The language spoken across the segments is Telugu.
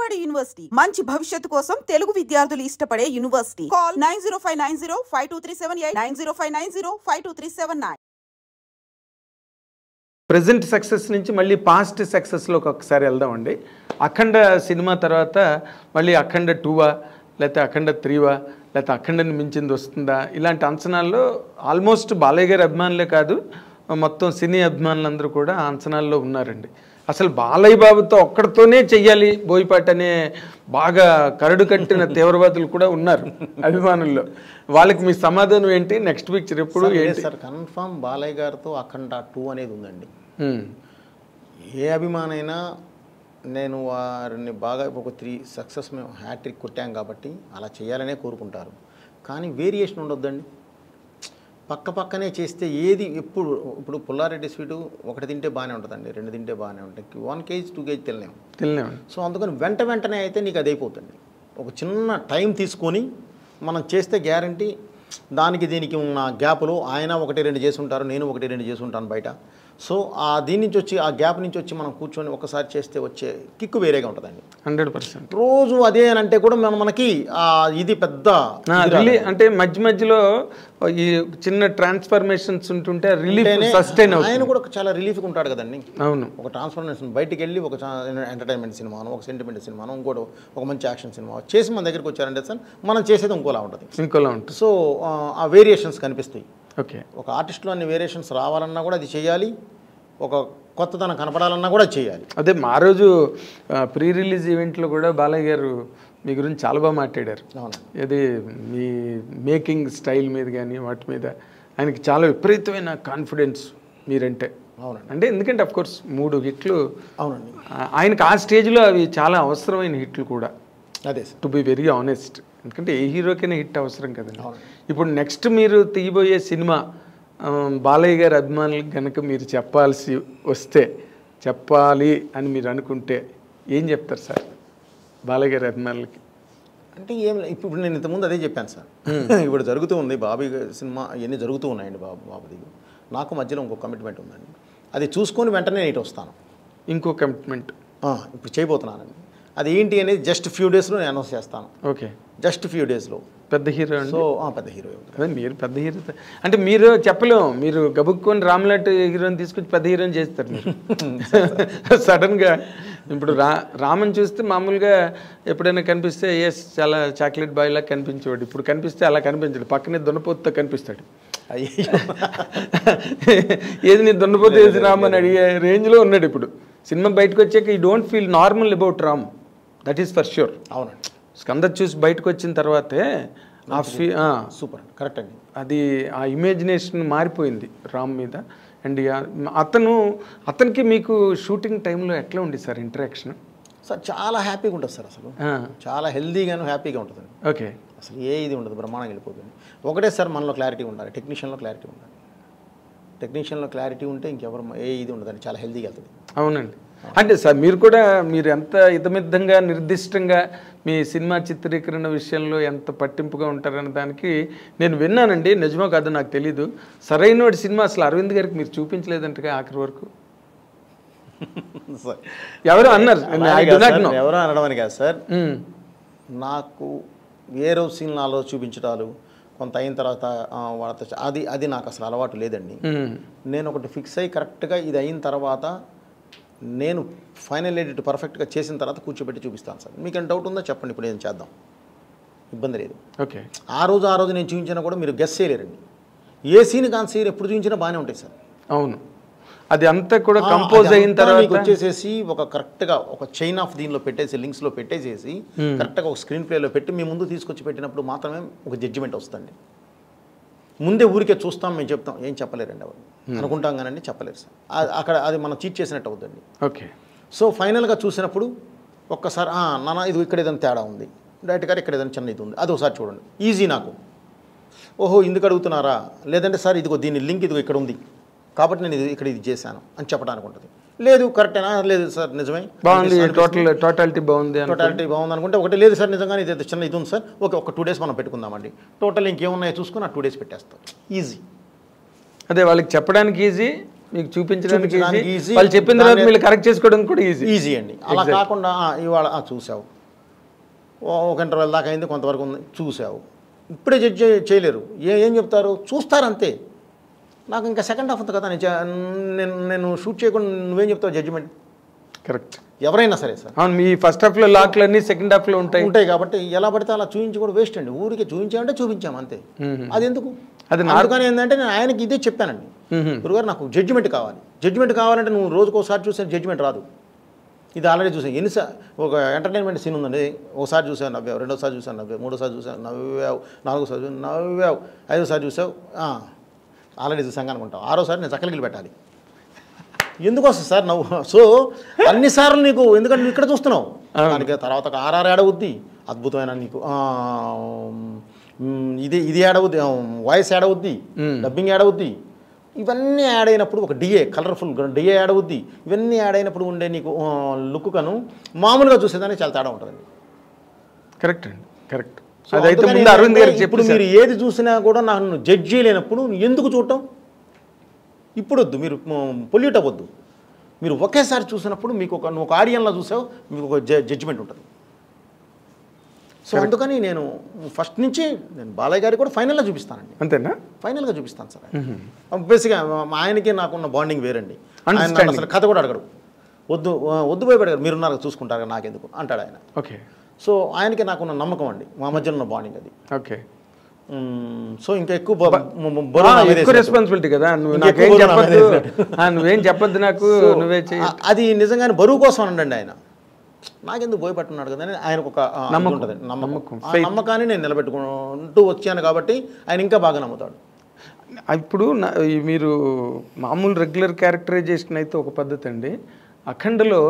విజయవాడ యూనివర్సిటీ మంచి భవిష్యత్తు కోసం తెలుగు విద్యార్థులు ఇష్టపడే యూనివర్సిటీ. కాల్ 9059052378 9059052379. ప్రెజెంట్ సక్సెస్ నుంచి మళ్ళీ పాస్ట్ సక్సెస్లోకి ఒకసారి వెళ్దామండి. అఖండ సినిమా తర్వాత మళ్ళీ అఖండ 2వా లేకపోతే అఖండ 3వా లేకపోతే అఖండని మించింది వస్తుందా ఇలాంటి అంచనాల్లో ఆల్మోస్ట్ బాలయ్య గారి అభిమానులే కాదు మొత్తం సినీ అభిమానులందరూ కూడా ఆ అంచనాల్లో ఉన్నారండి. అసలు బాలయ్య బాబుతో ఒక్కడితోనే చెయ్యాలి బోయపాటి అనే బాగా కరడు కట్టిన తీవ్రవాదులు కూడా ఉన్నారు అభిమానుల్లో. వాళ్ళకి మీ సమాధానం ఏంటి? నెక్స్ట్ పిక్చర్ ఎప్పుడు ఏంటి సార్? కన్ఫర్మ్ బాలయ్య గారితో అఖండ 2 అనేది ఉందండి. ఏ అభిమానైనా నేను వారిని బాగా ఒక 3 సక్సెస్ మేము హ్యాట్రిక్ కొట్టాం కాబట్టి అలా చేయాలనే కోరుకుంటారు. కానీ వేరియేషన్ ఉండొద్దండి. పక్క పక్కనే చేస్తే ఏది ఇప్పుడు పుల్లారెడ్డి స్వీటు ఒకటి తింటే బాగానే ఉంటుందండి, 2 తింటే బాగానే ఉంటాయి, 1 కేజీ 2 కేజీ తినలేము. సో అందుకని వెంటనే అయితే నీకు అది అయిపోతుంది. ఒక చిన్న టైం తీసుకొని మనం చేస్తే గ్యారంటీ దానికి దీనికి ఉన్న గ్యాప్లో ఆయన 1-2 చేసి ఉంటారు, నేను 1-2 చేసి ఉంటాను బయట. సో దీని నుంచి వచ్చి ఆ గ్యాప్ నుంచి వచ్చి మనం కూర్చొని ఒకసారి చేస్తే వచ్చే కిక్కు వేరేగా ఉంటుందండి. 100%. రోజు అదే అని అంటే కూడా మనకి ఇది పెద్ద అంటే మధ్యలో ఈ చిన్న ట్రాన్స్ఫర్మేషన్స్ ఉంటుంటే రిలీఫ్ సస్టైన్ అవుతుంది. ఆయన కూడా చాలా రిలీఫ్గా ఉంటాడు కదండి. అవును, ఒక ట్రాన్స్ఫర్మేషన్ బయటికి వెళ్ళి ఒక ఎంటర్టైన్మెంట్ సినిమాను, ఒక సెంటిమెంట్ సినిమాను, ఇంకోటి ఒక మంచి యాక్షన్ సినిమా చేసి మన దగ్గరికి వచ్చారంటే సార్ మనం చేసేది ఇంకోలా ఉంటుంది. సో ఆ వేరియేషన్స్ కనిపిస్తాయి. ఓకే, ఒక ఆర్టిస్ట్లో అన్ని వేరియేషన్స్ రావాలన్నా కూడా అది చేయాలి, ఒక కొత్తదనం కనపడాలన్నా కూడా చేయాలి. అదే మా రోజు ప్రీ రిలీజ్ ఈవెంట్లో కూడా బాలయ్య గారు మీ గురించి చాలా బాగా మాట్లాడారు. ఇది మీ మేకింగ్ స్టైల్ మీద కానీ వాటి మీద ఆయనకి చాలా విపరీతమైన కాన్ఫిడెన్స్ మీరంటే. అవునండి. అంటే ఎందుకంటే అఫ్కోర్స్ 3 హిట్లు. అవునండి. ఆయనకు ఆ స్టేజ్లో అవి చాలా అవసరమైన హిట్లు కూడా. అదే టు బి వెరీ ఆనెస్ట్, ఎందుకంటే ఏ హీరోకైనా హిట్ అవసరం కదండి. ఇప్పుడు నెక్స్ట్ మీరు తీయబోయే సినిమా బాలయ్య గారి అభిమానులకు కనుక మీరు చెప్పాలి అని మీరు అనుకుంటే ఏం చెప్తారు సార్ బాలయ్య గారి అభిమానులకి? అంటే ఏం ఇప్పుడు నేను ఇంతకుముందు అదే చెప్పాను సార్. ఇప్పుడు జరుగుతూ ఉంది బాబీ సినిమా, ఇవన్నీ జరుగుతూ ఉన్నాయండి. బాబుది నాకు మధ్యలో ఇంకో కమిట్మెంట్ ఉందండి, అది చూసుకొని వెంటనే నేను వస్తాను. ఇంకో కమిట్మెంట్ ఇప్పుడు చేయబోతున్నానండి. అది ఏంటి అనేది జస్ట్ ఫ్యూ డేస్లో నేను అనౌన్స్ చేస్తాను. ఓకే, జస్ట్ ఫ్యూ డేస్లో. పెద్ద హీరో. సో పెద్ద హీరో. అదే మీరు పెద్ద హీరో అంటే మీరు చెప్పలేము, మీరు గబుక్కొని రామ్లాట్ హీరోని తీసుకొచ్చి పెద్ద హీరోని చేస్తారు మీరు సడన్గా. ఇప్పుడు రామన్ చూస్తే మామూలుగా ఎప్పుడైనా కనిపిస్తే చాలా చాక్లెట్ బాయ్ లాగా కనిపించేవాడు. ఇప్పుడు కనిపిస్తే అలా కనిపించాడు, పక్కనే దున్నపోతుతో కనిపిస్తాడు. ఏది నీ దున్నపోతు వేసి రామని అడిగే రేంజ్లో ఉన్నాడు ఇప్పుడు. సినిమా బయటకు వచ్చాక ఈ don't feel normal about Ram, that is for sure. అవునండి. స్కంద చూసి బయటకు వచ్చిన తర్వాతే సూపర్ కరెక్ట్ అండి. అది ఆ ఇమాజినేషన్ మారిపోయింది రామ్ మీద. అండ్ అతనికి మీకు షూటింగ్ టైంలో ఎట్లా ఉంది సార్ ఇంటరాక్షన్? సార్ చాలా హ్యాపీగా ఉంటుంది సార్, అసలు చాలా హెల్దీగాను హ్యాపీగా ఉంటుంది. ఓకే, అసలు ఇది ఉండదు, బ్రహ్మాండంగా వెళ్ళిపోతుంది. ఒకటే సార్ మనలో క్లారిటీ ఉండాలి, టెక్నీషియన్లో క్లారిటీ ఉండాలి. టెక్నీషియన్లో క్లారిటీ ఉంటే ఇంకెవరు ఇది ఉండదండి, చాలా హెల్దీగా వెళ్తుంది. అవునండి. అంటే సార్ మీరు ఎంత ఇతమిద్దంగా నిర్దిష్టంగా మీ సినిమా చిత్రీకరణ విషయంలో ఎంత పట్టింపుగా ఉంటారన్న దానికి నేను విన్నానండి, నిజమో కాదో నాకు తెలీదు. సరైన సినిమా అసలు అరవింద్ గారికి మీరు చూపించలేదంటగా ఆఖరి వరకు ఎవరో అన్నారు. ఎవరో అనడం కాదు సార్, నాకు వేరే సినిమాలో చూపించడాలు కొంత అయిన తర్వాత వాళ్ళతో అది నాకు అసలు అలవాటు లేదండి. నేను ఒకటి ఫిక్స్ అయ్యి కరెక్ట్గా ఇది అయిన తర్వాత నేను ఫైనల్ ఎడిట్ పర్ఫెక్ట్గా చేసిన తర్వాత కూర్చోబెట్టి చూపిస్తాను సార్. మీకు ఏమైనా డౌట్ ఉందో చెప్పండి, ఇప్పుడు ఏం చేద్దాం, ఇబ్బంది లేదు. ఓకే, ఆ రోజు నేను చూపించినా కూడా మీరు గెస్ చేయలేరండి. ఏ సీన్ కాని సీన్ ఎప్పుడు చూపించినా బాగానే ఉంటాయి సార్. అవును, అది అంతా కూడా కంపోజ్ అయిన తర్వాత వచ్చేసేసి ఒక కరెక్ట్గా ఒక చైన్ ఆఫ్ దీనిలో పెట్టేసి లింక్స్లో పెట్టేసేసి కరెక్ట్గా ఒక స్క్రీన్ ప్లేలో పెట్టి మీ ముందు తీసుకొచ్చి పెట్టినప్పుడు మాత్రమే ఒక జడ్జిమెంట్ వస్తుంది. ముందే ఊరికే చూస్తాం, మేము చెప్తాం, ఏం చెప్పలేరండి ఎవరు అనుకుంటాం కానండి, చెప్పలేరు సార్. అక్కడ అది మనం చీట్ చేసినట్టు అవుతుంది. ఓకే, సో ఫైనల్గా చూసినప్పుడు ఒక్కసారి నాన్న ఇది ఇక్కడ ఏదైనా తేడా ఉంది, డైరెక్ట్ గారు ఇక్కడ ఏదైనా చిన్న ఇది ఉంది, అది ఒకసారి చూడండి, ఈజీ నాకు. ఓహో ఇందుకు అడుగుతున్నారా, లేదంటే సార్ ఇదిగో దీని లింక్ ఇదిగో ఇక్కడ ఉంది కాబట్టి నేను ఇక్కడ ఇది చేశాను అని చెప్పడానికి ఉంటుంది. లేదు కరెక్టేనా, లేదు సార్ నిజమే బాగుంది, టోటాలిటీ బాగుంది అనుకుంటే ఒకటి లేదు సార్ నిజంగానే ఇది చిన్న ఇది ఉంది సార్, ఓకే ఒక 2 days మనం పెట్టుకుందామండి, టోటల్ ఇంకేమున్నాయో చూసుకుని 2 days పెట్టేస్తాం, ఈజీ. అదే వాళ్ళకి చెప్పడానికి ఈజీ, మీకు చూపించడానికి ఈజీ, వాళ్ళు చెప్పిన తర్వాత మీరు కరెక్ట్ చేసుకోవడం కూడా ఈజీ అండి. అలా కాకుండా ఇవాళ చూసావు ఒక ఇంటర్వెల్ దాకా అయింది, కొంతవరకు ఉంది, చూసావు. ఇప్పుడే జడ్జ్ చేయలేరు. ఏం చెప్తారు? చూస్తారు అంతే. నాకు ఇంకా సెకండ్ హాఫ్ ఉంది కదా, నేను షూట్ చేయకుండా నువ్వేం చెప్తావు జడ్జిమెంట్? కరెక్ట్. ఎవరైనా సరే సార్. అవును, మీ ఫస్ట్ హాఫ్లో లాక్లన్నీ సెకండ్ హాఫ్లో ఉంటాయి కాబట్టి ఎలా పడితే అలా చూపించి కూడా వేస్ట్ అండి. ఊరికి చూపించామంటే చూపించాము అంతే. అది ఎందుకు? అది అందుకని ఏంటంటే నేను ఆయనకి ఇదే చెప్పానండి, గురుగారు నాకు జడ్జిమెంట్ కావాలి. జడ్జిమెంట్ కావాలంటే నువ్వు రోజుకోసారి చూసే జడ్జిమెంట్ రాదు. ఇది ఆల్రెడీ చూసాను. ఒక ఎంటర్టైన్మెంట్ సీన్ ఉందండి, ఒకసారి చూసావు నవ్వావు, రెండోసారి చూసాను నవ్వావు, మూడోసారి చూసావు నవ్వావు, నాలుగోసారి చూసావు నవ్వావు, ఐదోసారి చూసావు ఆల్రెడీ చూసాం అనుకుంటావు, ఆరోసారి నేను చక్కలికి పెట్టాలి. ఎందుకు వస్తుంది సార్ నవ్వు? సో అన్నిసార్లు నీకు, ఎందుకంటే నువ్వు ఇక్కడ చూస్తున్నావు, దానికి తర్వాత ఒక ఆర్ఆర్ యాడ్ అవుద్ది, అద్భుతమైన నీకు ఇది యాడ్ అవుద్ది, వాయిస్ యాడ్ అవుద్ది, డబ్బింగ్ యాడ్ అవుద్ది. ఇవన్నీ యాడ్ అయినప్పుడు ఒక డిఏ, కలర్ఫుల్ డిఏ యాడ్ అవుద్ది. ఇవన్నీ యాడ్ అయినప్పుడు ఉండే నీకు లుక్ కను మామూలుగా చూసేదానికి చాలా తేడా ఉంటుందండి. కరెక్ట్ అండి, కరెక్ట్. అదైతే ముందు అరవింద్ గారికి ఇప్పుడు మీరు ఏది చూసినా కూడా నన్ను జడ్జ్ చేయలేనప్పుడు ఎందుకు చూడటం? ఇప్పుడు వద్దు, మీరు పొల్యూట్ అవ్వద్దు. మీరు ఒకేసారి చూసినప్పుడు మీకు ఒక ఆడియన్లా చూసావు, మీకు ఒక జడ్జిమెంట్ ఉంటుంది. సో అందుకని నేను ఫస్ట్ నుంచి నేను బాలయ్య గారికి కూడా ఫైనల్గా చూపిస్తానండి. అంతేనా? ఫైనల్గా చూపిస్తాను సార్. బేసిక్గా ఆయనకి నాకున్న బాండింగ్ వేరండి. ఆయన అసలు కథ కూడా అడగడు, వద్దు భయపడగారు, మీరున్నారు చూసుకుంటారు నాకెందుకు అంటాడు ఆయన. ఓకే. సో ఆయనకి నాకున్న నమ్మకం అండి, మా మధ్యలో ఉన్న బాండింగ్ అది. ఓకే. సో ఇంకా ఎక్కువ రెస్పాన్సిబిలిటీ కదా, నువ్వేం చెప్పద్దు నాకు, నువ్వే చెయ్యి. అది నిజంగానే బరువు కోసం అనండి ఆయన. నాకెందుకు భయపడుతున్నాడు కదా అని ఆయనకు ఒక నమ్మకం ఉంటుంది. నమ్మకాన్ని నేను నిలబెట్టుకుంటూ వచ్చాను కాబట్టి ఆయన ఇంకా బాగా నమ్ముతాడు. ఇప్పుడు మీరు మామూలు రెగ్యులర్ క్యారెక్టరైజేషన్ అయితే ఒక పద్ధతి అండి, అఖండలో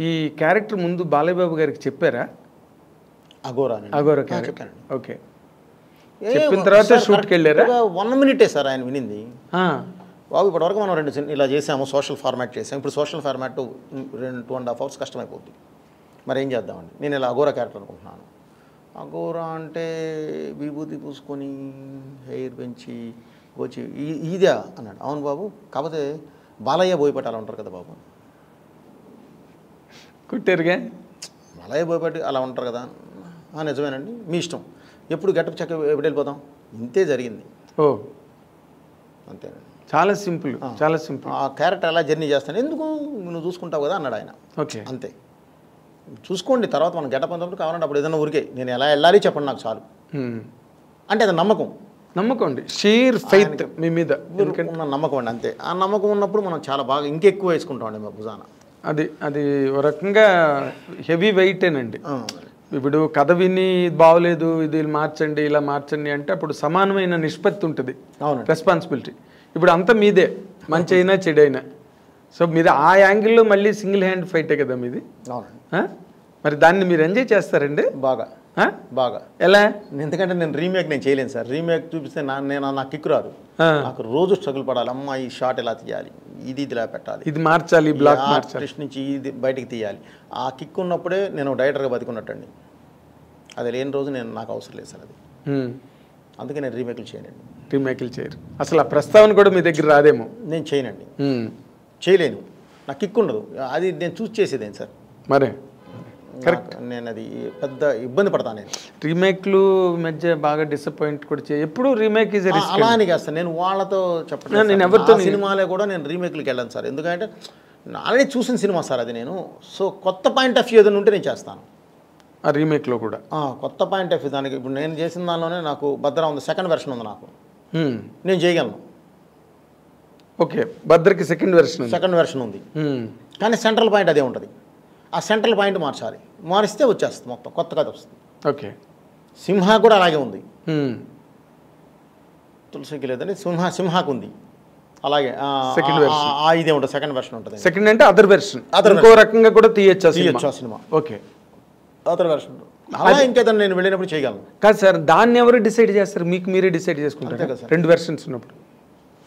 ఈ క్యారెక్టర్ ముందు బాలయ్య బాబు గారికి చెప్పారా? అఘోరా క్యారెక్టర్. ఓకే. చెప్పిన తర్వాత షూట్కి వెళ్ళారా? 1 minute సార్ ఆయన వినింది. బాబు ఇప్పటివరకు మనం 2 ఇలా చేసాము, సోషల్ ఫార్మాట్ చేసాము, ఇప్పుడు సోషల్ ఫార్మాట్ 2.5 hours కష్టమైపోద్ది, మరి ఏం చేద్దామండి? నేను ఇలా అఘోరా క్యారెక్టర్ అనుకుంటున్నాను. అఘోరా అంటే విభూతి పూసుకొని హెయిర్ పెంచి వచ్చి ఇదా అన్నాడు. అవును బాబు, కాకపోతే బాలయ్య బోయపేట అలా ఉంటారు కదా బాబు. కుట్టారుగా, బాలయ్య బోయపేట అలా ఉంటారు కదా. నిజమేనండి, మీ ఇష్టం, ఎప్పుడు గెటప్ చెక్క ఎప్పుడు వెళ్ళిపోతాం, ఇంతే జరిగింది. ఓ అంతేనండి, చాలా సింపుల్, చాలా సింపుల్. ఆ క్యారెక్టర్ ఎలా జర్నీ చేస్తాను, ఎందుకు నువ్వు చూసుకుంటావు కదా అన్నాడు ఆయన. ఓకే, అంతే, చూసుకోండి, తర్వాత మనం గెటప్ అంతప్పుడు కావాలంటే అప్పుడు ఏదైనా ఊరికే నేను ఎలా వెళ్ళాలి చెప్పండి నాకు చాలు అంటే అది నమ్మకం అండి, షీర్ ఫెయిత్ మీ మీద ఉన్న నమ్మకం అండి. అంతే, ఆ నమ్మకం ఉన్నప్పుడు మనం చాలా బాగా ఇంకెక్కువ వేసుకుంటామండి మా భుజాన. అది ఒక రకంగా హెవీ వెయిటేనండి. ఇప్పుడు కథ విని బాగోలేదు, ఇది మార్చండి, ఇలా మార్చండి అంటే అప్పుడు సమానమైన నిష్పత్తి ఉంటుంది రెస్పాన్సిబిలిటీ. ఇప్పుడు అంతా మీదే, మంచి అయినా చెడైనా. సో మీరు ఆ యాంగిల్లో మళ్ళీ సింగిల్ హ్యాండ్ ఫైటే కదా మీది. మరి దాన్ని మీరు ఎంజాయ్ చేస్తారండి బాగా బాగా. ఎలా? ఎందుకంటే నేను చేయలేను సార్. రీమేక్ చూపిస్తే నా కిక్ రాదు. నాకు రోజు స్ట్రగుల్ పడాలి. అమ్మ ఈ షాట్ ఎలా తీయాలి, ఇది ఇలా పెట్టాలి, ఇది మార్చాలి, బ్లాక్ మార్చాలి, నుంచి ఇది బయటికి తీయాలి. ఆ కిక్ ఉన్నప్పుడే నేను డైరెక్టర్గా బతికున్నట్టండి. అది లేని రోజు నాకు అవసరం లేదు సార్. అది అందుకే నేను రీమేక్లు చేయరు. అసలు ఆ ప్రస్తావన కూడా మీ దగ్గర రాదేమో. నేను చేయనండి, చేయలేను, నాకు కిక్ ఉండదు. అది నేను చూస్ చేసేదేం సార్. మరే కరెక్ట్, నేను అది పెద్ద ఇబ్బంది పడతాను. నేను రీమేక్లు మధ్య బాగా డిసప్పాయింట్ కూడా ఎప్పుడు రీమేక్ అలా అని కాదు సార్. నేను వాళ్ళతో చెప్పండి, నేను ఎవరితో సినిమాలే కూడా నేను రీమేక్లకి వెళ్ళాను సార్. ఎందుకంటే ఆల్రెడీ చూసిన సినిమా సార్ అది. నేను సో కొత్త పాయింట్ ఆఫ్ వ్యూ ఏదైనా ఉంటే నేను చేస్తాను ఆ రీమేక్లో కూడా. కొత్త పాయింట్ ఆఫ్ వ్యూ దానికి ఇప్పుడు నేను చేసిన దానిలోనే నాకు భద్ర ఉంది, సెకండ్ వెర్షన్ ఉంది, నాకు నేను చేయగలను. ఓకే, భద్రకి సెకండ్ వెర్షన్ ఉంది, కానీ సెంట్రల్ పాయింట్ అదే ఉంటుంది. ఆ సెంట్రల్ పాయింట్ మార్చాలి, మారిస్తే వచ్చేస్తుంది మొత్తం కొత్త కథ వస్తుంది. ఓకే, సింహ కూడా అలాగే ఉంది. తులసికి లేదని సింహాకు ఉంది అలాగే. ఇదే ఉంటుంది, సెకండ్ వెర్షన్ ఉంటుంది. సెకండ్ అంటే అదర్ వెర్షన్, ఇంకో రకంగా కూడా తీయచ్చు ఆ సినిమా. ఓకే, అదర్ వెర్షన్ అలా ఇంకేదైనా నేను వెళ్ళినప్పుడు చేయగలను. కాదు సార్, దాన్ని ఎవరు డిసైడ్ చేస్తారు? మీకు మీరే డిసైడ్ చేసుకుంటారు కదా సార్, 2 వెర్షన్స్ ఉన్నప్పుడు.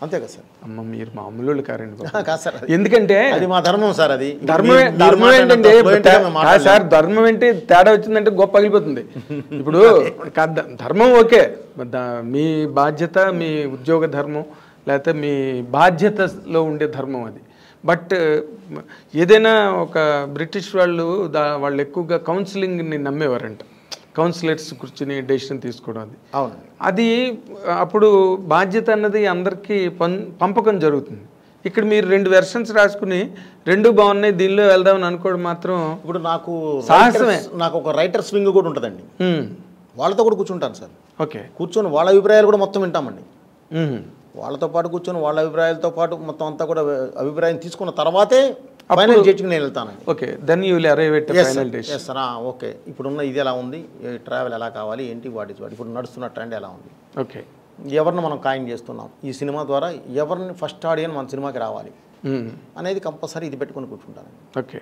అంతే కదా సార్. అమ్మ మీరు మామూలు కారండి కాదు సార్, ఎందుకంటే అది మా ధర్మం సార్. అది ధర్మం ఏంటంటే సార్, ధర్మం ఏంటి తేడా వచ్చిందంటే గొప్ప పగిలిపోతుంది. ఇప్పుడు ధర్మం ఓకే, మీ బాధ్యత, మీ ఉద్యోగ ధర్మం, లేకపోతే మీ బాధ్యతలో ఉండే ధర్మం అది. బట్ ఏదైనా ఒక బ్రిటిష్ వాళ్ళు ఎక్కువగా కౌన్సిలింగ్ని నమ్మేవారంట. కౌన్సిలర్స్ కూర్చుని డెసిషన్ తీసుకోవడం అది అవునండి. అది అప్పుడు బాధ్యత అన్నది అందరికీ పంపకం జరుగుతుంది. ఇక్కడ మీరు 2 వెర్షన్స్ రాసుకుని 2 బాగున్నాయి దీనిలో వెళ్దామని అనుకోవడం మాత్రం ఇప్పుడు నాకు సాహసమే. నాకు ఒక రైటర్స్ వింగ్ కూడా ఉంటుందండి. వాళ్ళతో కూడా కూర్చుంటాను సార్. ఓకే. కూర్చొని వాళ్ళ అభిప్రాయాలు కూడా మొత్తం వింటామండి. వాళ్ళతో పాటు కూర్చొని వాళ్ళ అభిప్రాయాలతో పాటు మొత్తం అంతా కూడా అభిప్రాయం తీసుకున్న తర్వాతే ఫైనల్ జడ్జికి నేను వెళ్తానండి. Okay. Then you will arrive at final decision. Yes sir. Okay, ఇప్పుడున్న ఇది ఎలా ఉంది, ట్రావెల్ ఎలా కావాలి, ఏంటి, వాటి ఇప్పుడు నడుస్తున్న ట్రెండ్ ఎలా ఉంది, ఓకే, ఎవరిని మనం ఖాయం చేస్తున్నాం, ఈ సినిమా ద్వారా ఎవరిని ఫస్ట్ ఆడియన్స్ మన సినిమాకి రావాలి అనేది కంపల్సరీ ఇది పెట్టుకొని కూర్చుంటాను. ఓకే.